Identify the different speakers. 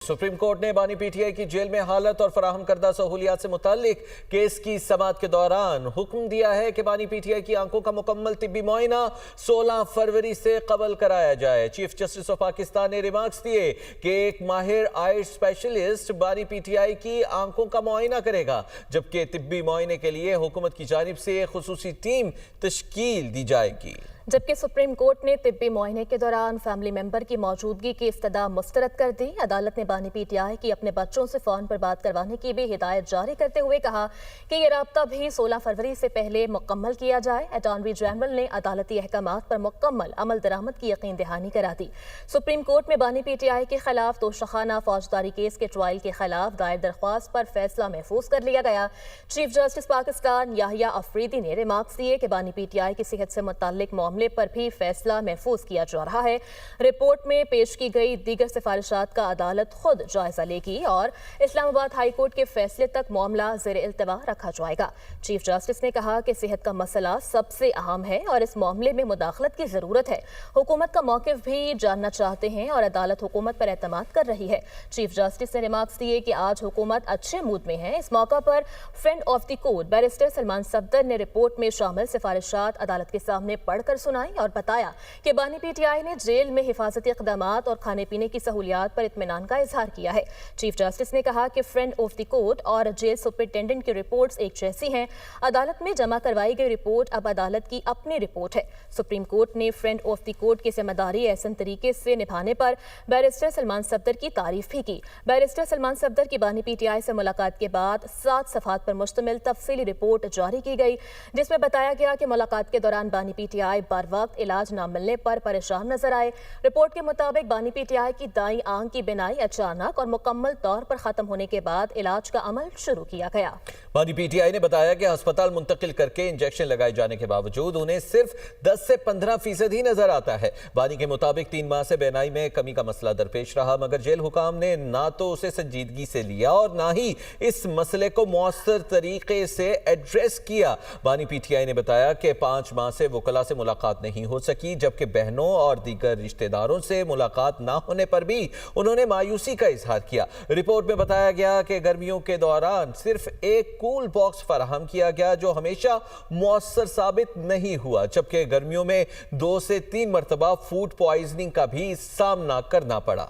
Speaker 1: Supreme court ने बानी PTI की जेल में हालत और फराहम करदा सहूलियात से मुताल्लिक केस की समाअत के दौरान हुक्म दिया है कि बानी पीटीआई की आंखों का मुकम्मल तिब्बी मुआयना 16 फरवरी से कबल कराया जाए। चीफ जस्टिस ऑफ पाकिस्तान ने रिमार्क्स दिए कि एक माहिर आई स्पेशलिस्ट बानी पीटीआई की आंखों का मुआयना करेगा, जबकि तिब्बी मुआयने के लिए हुकूमत की जानिब से एक खुसूसी टीम तश्कील दी जाएगी।
Speaker 2: जबकि सुप्रीम कोर्ट ने तिब्बी मुआयने के दौरान फैमिली मेंबर की मौजूदगी की इस्तदा मुस्तरद कर दी। अदालत ने बानी पीटीआई की अपने बच्चों से फोन पर बात करवाने की भी हिदायत जारी करते हुए कहा कि ये राब्ता भी 16 फरवरी से पहले मुकम्मल किया जाए। अटॉर्नी जनरल ने अदालती अहकामात पर मुकम्मल अमल दरामद की यकीन दहानी करा दी। सुप्रीम कोर्ट में बानी पीटीआई के खिलाफ तोशाखाना फौजदारी केस के ट्रायल के खिलाफ दायर दरख्वास्त पर फैसला महफूज कर लिया गया। चीफ जस्टिस पाकिस्तान याहिया अफरीदी ने रिमार्क्स दिए कि बानी पीटीआई की सेहत से मुताल्लिक मामले पर भी फैसला महफूज किया जा रहा है। रिपोर्ट में पेश की गई दीगर सिफारिशात का अदालत खुद जायजा लेगी और इस्लामाबाद हाई कोर्ट के फैसले तक मामला ज़ेरे इल्तवा रखा जाएगा। चीफ जस्टिस ने कहा कि सेहत का मसला सबसे अहम है और इस मामले में मुदाखलत की जरूरत है। हुकूमत का मौक़िफ़ भी जानना चाहते हैं और अदालत हुकूमत पर एतमाद कर रही है। चीफ जस्टिस ने रिमार्क्स दिए कि आज हुकूमत अच्छे मूड में है। इस मौका पर friend of the court barrister Salman Safdar ने रिपोर्ट में शामिल सिफारिशात अदालत के सामने पढ़कर सुनाई और बताया कि बानी पीटीआई ने जेल में हिफाजती इक़दामात और खाने पीने की सहूलियात पर इत्मीनान का इजहार किया है। चीफ जस्टिस ने कहा कि फ्रेंड ऑफ द कोर्ट और जेल सुपरिटेंडेंट की रिपोर्ट्स एक जैसी हैं। अदालत में जमा करवाई गई रिपोर्ट अब अदालत की अपनी रिपोर्ट है। सुप्रीम कोर्ट ने फ्रेंड ऑफ द कोर्ट की जिम्मेदारी ऐसा तरीके से निभाने पर बैरिस्टर सलमान सफदर की तारीफ भी की। बैरिस्टर सलमान सफदर की बानी पीटीआई से मुलाकात के बाद 7 सफ़हात पर मुश्तमिल तफसीली रिपोर्ट जारी की गई, जिसमें बताया गया कि मुलाकात के दौरान बानी पीटीआई बर वक्त इलाज न मिलने पर परेशान नजर आए। रिपोर्ट के मुताबिक बानी पीटीआई की दाईं आंख की बिनाई अचानक और मुकम्मल तौर पर खत्म होने के बाद इलाज का अमल शुरू किया गया।
Speaker 1: बानी पीटीआई ने बताया कि अस्पताल मुंतकिल करके इंजेक्शन लगाए जाने के बावजूद उन्हें सिर्फ 10 से 15% ही नजर आता है। बानी के मुताबिक 3 माह से बिनाई में कमी का मसला दरपेश रहा, मगर जेल हुकाम ने ना तो उसे संजीदगी से लिया और ना ही इस मसले को मौसर तरीके से एड्रेस किया। बानी पीटीआई ने बताया कि 5 माह से वकला से मुलाकात नहीं हो सकी, जबकि बहनों और दीगर रिश्तेदारों से मुलाकात ना होने पर भी उन्होंने मायूसी का इजहार किया। रिपोर्ट में बताया गया कि गर्मियों के दौरान सिर्फ एक कूल बॉक्स फराहम किया गया, जो हमेशा मुअस्सर साबित नहीं हुआ, जबकि गर्मियों में 2 से 3 मरतबा फूड पॉइजनिंग का भी सामना करना पड़ा।